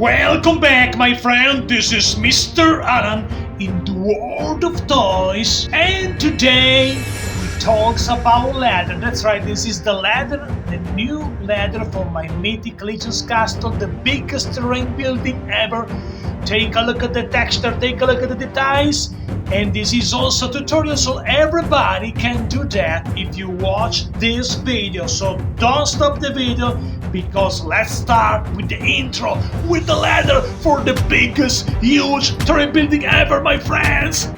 Welcome back, my friend. This is Mr. Alan in the world of toys, and today we talks about ladder. That's right, this is the ladder, the new ladder for my Mythic Legends castle, the biggest terrain building ever. Take a look at the texture, take a look at the details, and this is also a tutorial, so everybody can do that if you watch this video. So don't stop the video, because let's start with the intro, with the ladder for the biggest huge terrain building ever, my friends.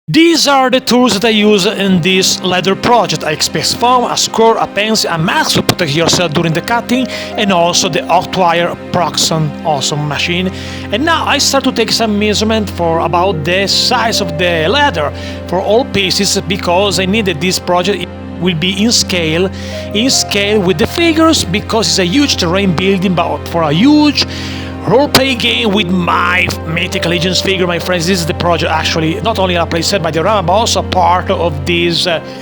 These are the tools that I use in this ladder project: a XPS foam, a square, a pencil, a mask to protect yourself during the cutting, and also the hot wire Proxon awesome machine. And now I start to take some measurement for about the size of the ladder for all pieces, because I needed this project will be in scale with the figures, because it's a huge terrain building, but for a huge roleplay game with my Mythic Legends figure, my friends. This is the project, actually, not only a playset by the RAM, but also part of this huge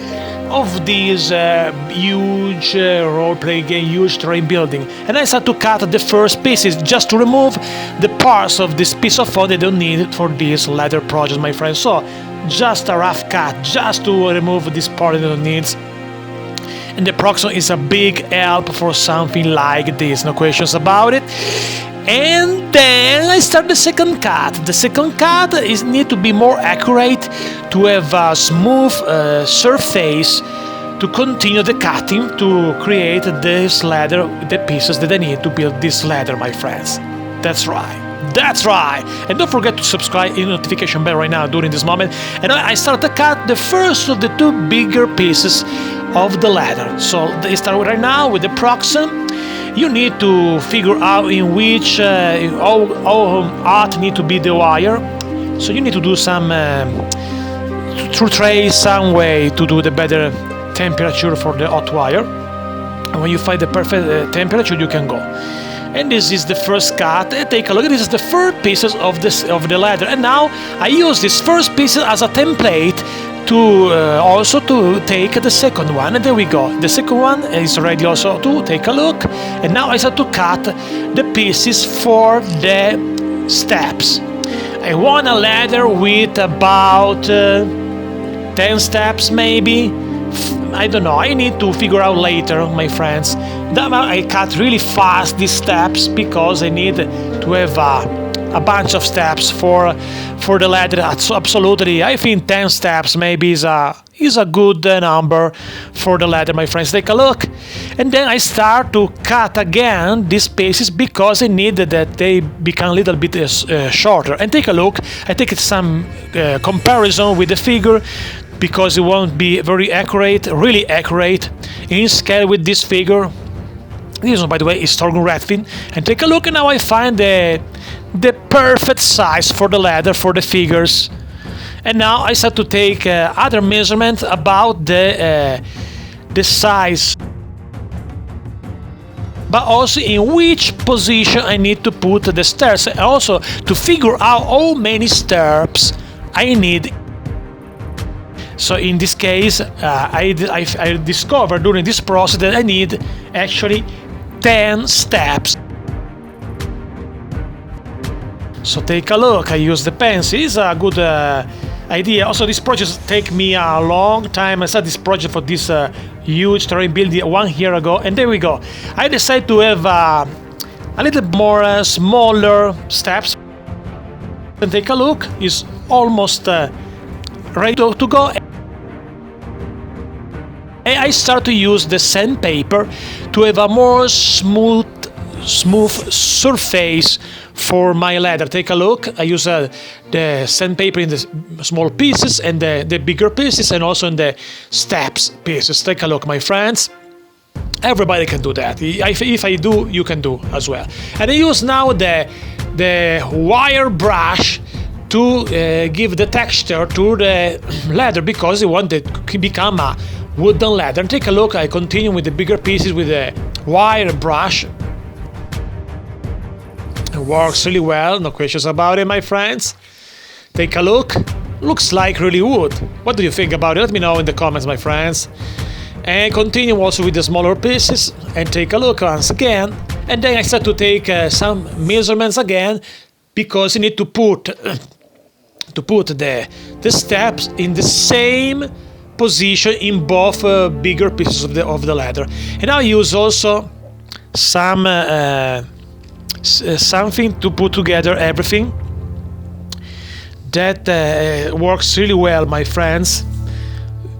roleplay game, huge terrain building. And I start to cut the first pieces, just to remove the parts of this piece of foam they don't need for this ladder project, my friends. So just a rough cut, just to remove this part that don't need. And the Proxon is a big help for something like this, no questions about it. And then I start the second cut. The second cut need to be more accurate, to have a smooth surface to continue the cutting, to create this ladder, the pieces that I need to build this ladder, my friends. That's right. That's right! And don't forget to subscribe, in the notification bell right now during this moment. And I start to cut the first of the two bigger pieces of the ladder. So they start right now with the Proxon. You need to figure out in which how hot need to be the wire. So you need to do some to trace some way to do the better temperature for the hot wire. And when you find the perfect temperature, you can go. And this is the first cut. Take a look. This is the first pieces of the ladder. And now I use this first piece as a template to also to take the second one. And there we go. The second one is ready also to take a look. And now I start to cut the pieces for the steps. I want a ladder with about 10 steps, maybe. I don't know, I need to figure out later, my friends. I cut really fast these steps, because I need to have a bunch of steps for the ladder. Absolutely, I think 10 steps maybe is a good number for the ladder, my friends. Take a look. And then I start to cut again these pieces, because I need that they become a little bit shorter. And take a look, I take some comparison with the figure, because it won't be very accurate, really accurate in scale with this figure. This one, by the way, is Torgun Redfin. And take a look, and now I find the perfect size for the ladder, for the figures. And now I start to take other measurements about the size, but also in which position I need to put the stairs, and also to figure out how many steps I need. So in this case, I discovered during this process that I need actually 10 steps. So take a look, I use the pencil. It's a good idea. Also, this project take me a long time. I started this project for this huge terrain building 1 year ago, and there we go. I decided to have a little more smaller steps. And take a look, it's almost ready to go. And I start to use the sandpaper to have a more smooth surface for my leather. Take a look. I use the sandpaper in the small pieces and the bigger pieces, and also in the steps pieces. Take a look, my friends. Everybody can do that. If I do, you can do as well. And I use now the wire brush to give the texture to the leather, because I want it to become a wooden leather. And take a look. I continue with the bigger pieces with the wire brush. It works really well, no questions about it, my friends. Take a look. Looks like really wood. What do you think about it? Let me know in the comments, my friends. And continue also with the smaller pieces and take a look once again. And then I start to take some measurements again, because you need to put the steps in the same position in both bigger pieces of the leather. And I use also some something to put together everything. That works really well, my friends,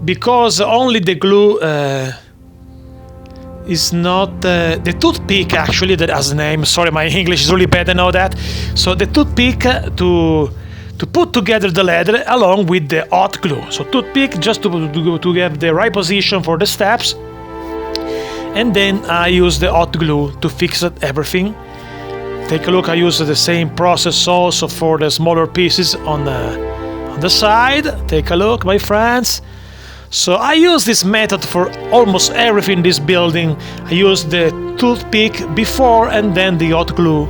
because only the glue is not the toothpick, actually, that has a name. Sorry, my English is really bad, I know that. So the toothpick to put together the leather along with the hot glue. So toothpick just to get the right position for the steps, and then I use the hot glue to fix everything. Take a look. I use the same process also for the smaller pieces on the side. Take a look, my friends. So I use this method for almost everything in this building. I use the toothpick before and then the hot glue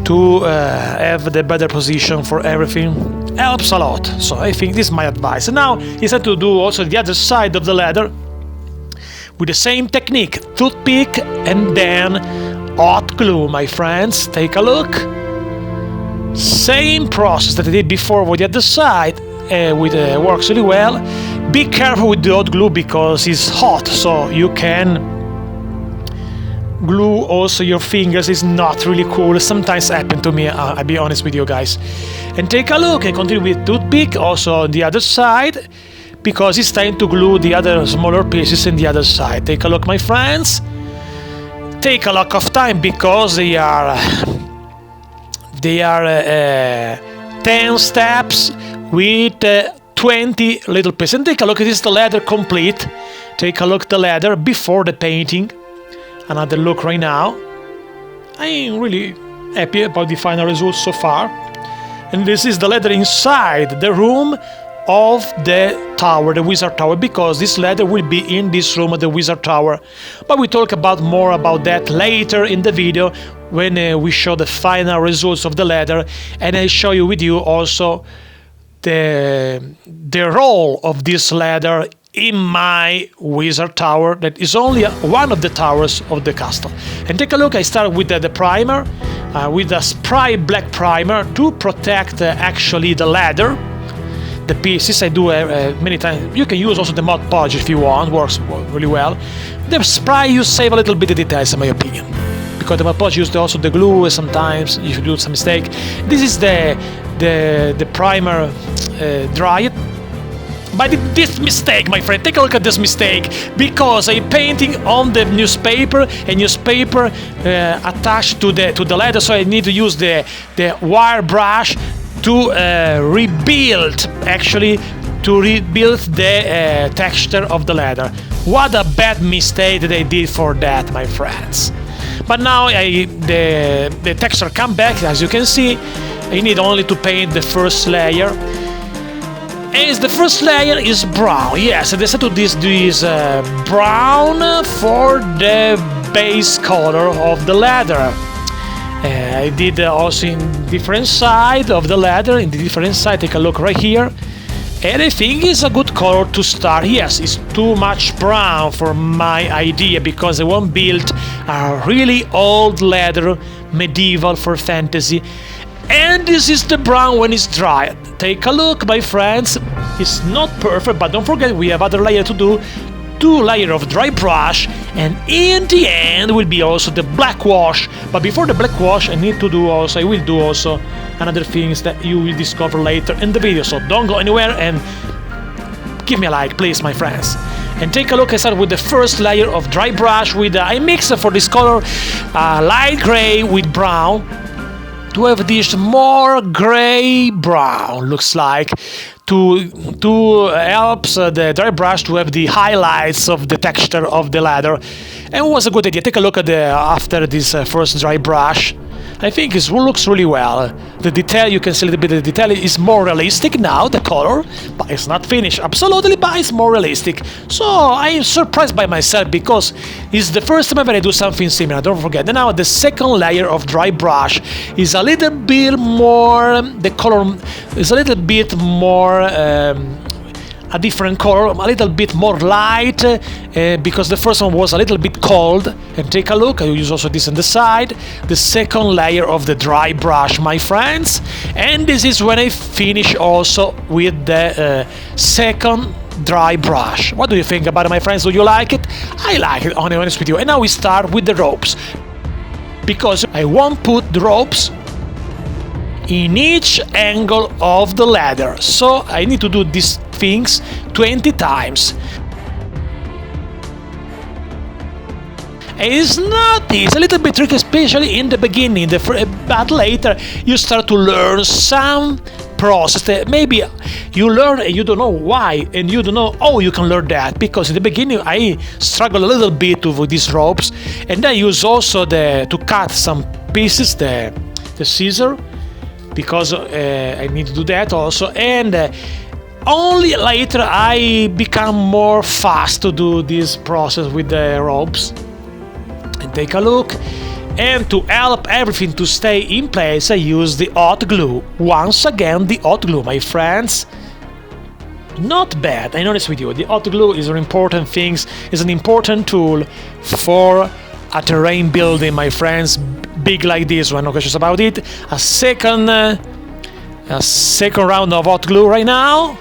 to have the better position for everything. Helps a lot. So I think this is my advice. And now instead to do also the other side of the leather with the same technique, toothpick and then hot glue, my friends. Take a look. Same process that I did before with the other side. Works really well. Be careful with the hot glue because it's hot, so you can glue also your fingers. Is not really cool. Sometimes happen to me, I'll be honest with you guys. And take a look and continue with toothpick also on the other side, because it's time to glue the other smaller pieces in the other side. Take a look, my friends. Take a lot of time because they are 10 steps with 20 little pieces. And take a look, it is the leather complete. Take a look at the leather before the painting. Another look right now. I'm really happy about the final results so far. And this is the leather inside the room of the tower, the wizard tower, because this leather will be in this room of the wizard tower. But we talk about more about that later in the video when we show the final results of the leather, and I show you with you also the role of this leather in my wizard tower, that is only one of the towers of the castle. And take a look. I start with the primer, with a spray black primer to protect actually the leather. The pieces I do many times. You can use also the Mod Podge if you want, works really well. The spray you save a little bit of details in my opinion, because the Mod Podge used also the glue sometimes if you do some mistake. This is the primer dried. But I did this mistake, my friend. Take a look at this mistake, because I'm painting on the newspaper, and newspaper attached to the leather, so I need to use the wire brush to rebuild the texture of the leather. What a bad mistake that I did for that, my friends. But now the texture come back, as you can see. I need only to paint the first layer. And the first layer is brown. Yes, I decided to this brown for the base color of the leather. I did also in different side of the leather, in the different side. Take a look right here. And I think it's a good color to start. Yes, it's too much brown for my idea, because I want to build a really old leather, medieval for fantasy. And this is the brown when it's dry. Take a look, my friends. It's not perfect, but don't forget we have other layer to do. 2 layers of dry brush, and in the end will be also the black wash. But before the black wash, I will do also another things that you will discover later in the video. So don't go anywhere and give me a like, please, my friends. And take a look. I start with the first layer of dry brush with I mix for this color light gray with brown to have this more gray-brown, looks like, to helps the dry brush to have the highlights of the texture of the ladder. And it was a good idea. Take a look at the after this first dry brush. I think it looks really well. The detail, you can see a little bit of the detail is more realistic now, the color, but it's not finished absolutely, but it's more realistic. So I am surprised by myself because it's the first time ever I do something similar, don't forget. And now the second layer of dry brush is a little bit more, the color is a little bit more a different color, a little bit more light, because the first one was a little bit cold. And take a look, I use also this on the side, the second layer of the dry brush, my friends. And this is when I finish also with the second dry brush. What do you think about it, my friends? Do you like it? I like it, honest with you. And now we start with the ropes, because I won't put the ropes in each angle of the ladder, so I need to do these things 20 times. It's not easy, it's a little bit tricky, especially in the beginning, but later you start to learn some process that maybe you learn and you don't know why, and you don't know how you can learn that, because in the beginning I struggle a little bit with these ropes, and I use also to cut some pieces, the scissor, because I need to do that also, and only later I become more fast to do this process with the ropes. And take a look, and to help everything to stay in place I use the hot glue. Once again, the hot glue, my friends. Not bad, I'm honest with you. The hot glue is an important thing, is an important tool for a terrain building, my friends, big like this one, no questions about it. A second round of hot glue right now.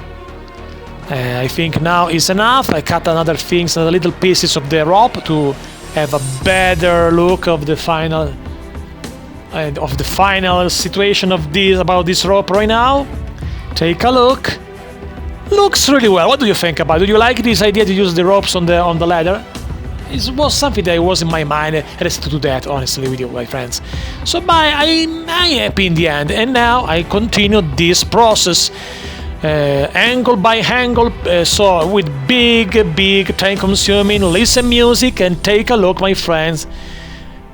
I think now is enough. I cut another things, another little pieces of the rope to have a better look of the final situation of this rope right now. Take a look. Looks really well. What do you think about it? Do you like this idea to use the ropes on the ladder? It was something that was in my mind. I had to do that, honestly, with you, my friends. So I'm happy in the end. And now I continue this process, angle by angle, so with big time-consuming. Listen music and take a look, my friends.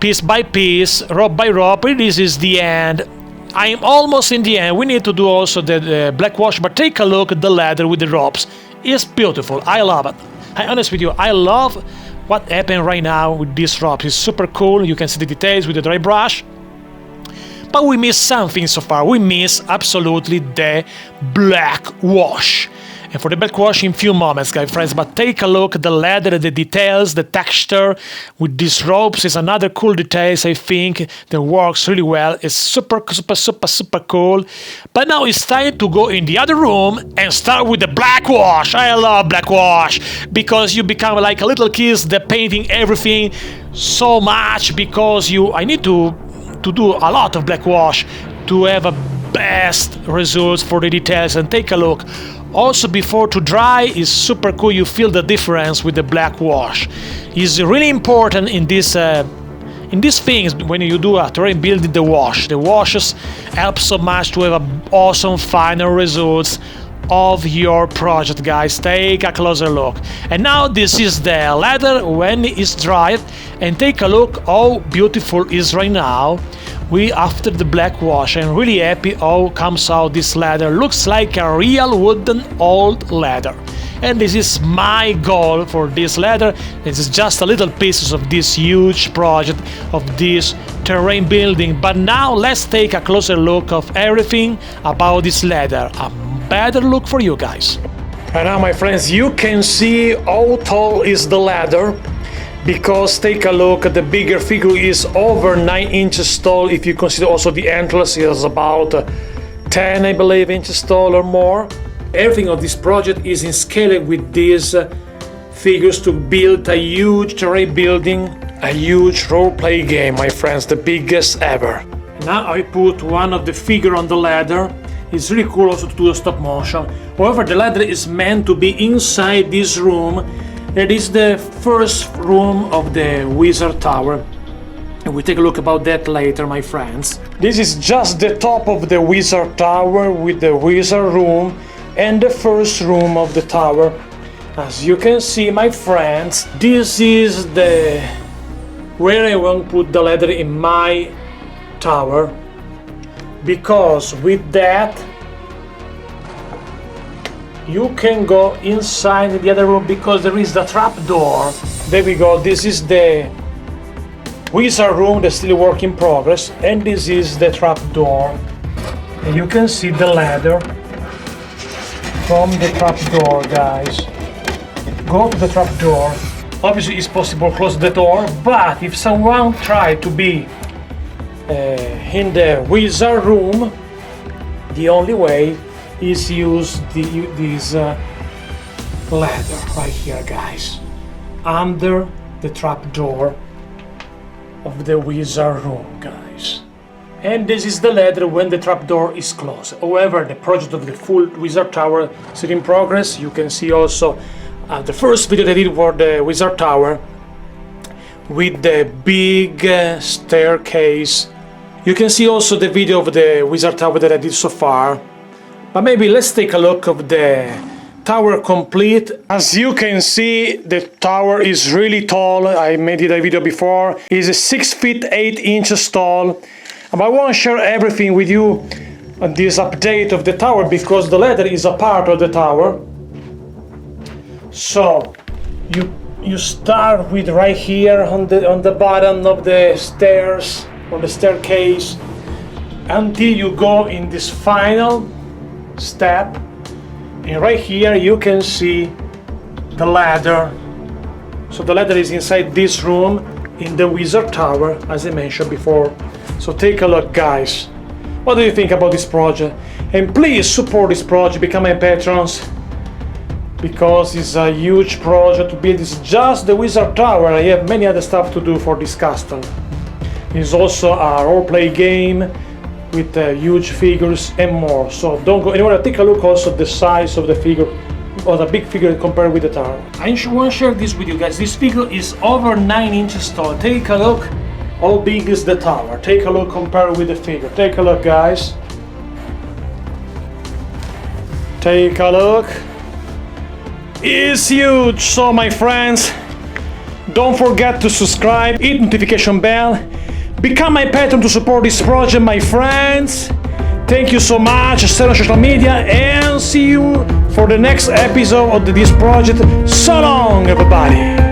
Piece by piece, rope by rope. This is the end. I'm almost in the end. We need to do also the black wash, but take a look at the ladder with the ropes. It's beautiful. I love it. I'm honest with you. I love what happened right now with this rope. It's super cool. You can see the details with the dry brush. But we miss something so far. We miss absolutely the black wash. And for the black wash in few moments, guys, friends. But take a look at the ladder, the details, the texture with these ropes is another cool details, I think, that works really well. It's super cool. But now it's time to go in the other room and start with the black wash. I love black wash because you become like a little kid, the painting everything so much, because I need to do a lot of black wash to have a best results for the details. And take a look. Also, before to dry is super cool. You feel the difference with the black wash. It's really important in these things when you do a terrain building. The washes help so much to have awesome final results of your project, guys. Take a closer look. And now this is the ladder when it's dried, and take a look how beautiful it is right now. After the black wash, I'm really happy how comes out this ladder. Looks like a real wooden old ladder. And this is my goal for this ladder. This is just a little pieces of this huge project of this terrain building. But now let's take a closer look of everything about this ladder. A better look for you guys. And now, my friends, you can see how tall is the ladder. Because take a look at the bigger figure is over 9 inches tall. If you consider also the entrance is about 10, I believe, inches tall or more. Everything of this project is in scale with these figures to build a huge terrain building, a huge role-play game, my friends, the biggest ever. Now I put one of the figure on the ladder. It's really cool also to do a stop motion. However, the ladder is meant to be inside this room. That is the first room of the Wizard Tower. we'll take a look about that later, my friends. This is just the top of the wizard tower with the wizard room and the first room of the tower. As you can see, my friends, this is the where I want to put the ladder in my tower, because with that you can go inside the other room, because there is the trap door. There we go. This is the wizard room that's still work in progress, and this is the trap door, and you can see the ladder from the trap door, guys. Go to the trap door. Obviously it's possible to close the door, but if someone try to be in the wizard room, the only way is use this ladder right here, guys, under the trap door of the wizard room, guys. And this is the ladder when the trapdoor is closed. However, the project of the full wizard tower is still in progress. You can see also the first video that I did for the wizard tower with the big staircase. You can see also the video of the wizard tower that I did so far. But maybe let's take a look of the tower complete. As you can see, the tower is really tall. I made it a video before. It's 6 feet 8 inches tall. But I want to share everything with you on this update of the tower, because the ladder is a part of the tower. So you start with right here on the bottom of the stairs, or the staircase, until you go in this final step. And right here you can see the ladder. So the ladder is inside this room in the wizard tower, as I mentioned before. So take a look, guys. What do you think about this project? And please support this project, become my patrons, because it's a huge project to build. It's just the wizard tower. I have many other stuff to do for this castle. It's also a roleplay game with huge figures and more. So don't go anywhere. Take a look also at the size of the figure, or the big figure compared with the tower. I want to share this with you guys. This figure is over 9 inches tall. Take a look how big is the tower. Take a look compared with the figure. Take a look, guys. Take a look. It's huge. So my friends, don't forget to subscribe, hit notification bell, become my patron to support this project, my friends. Thank you so much. Stay on social media, and see you for the next episode of this project. So long, everybody.